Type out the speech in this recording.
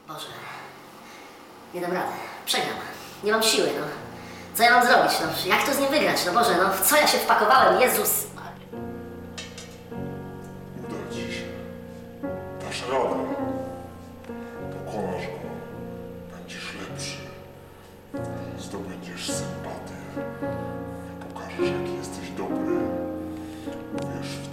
Boże, nie dam rady, przegram, nie mam siły, no. Co ja mam zrobić, no? Jak to z nim wygrać, no Boże, no w co ja się wpakowałem, Jezus. Uda ci się. Dasz radę. Pokonasz go. Będziesz lepszy. Zdobędziesz sympatię. Pokażesz, jaki jesteś dobry. Uwierz w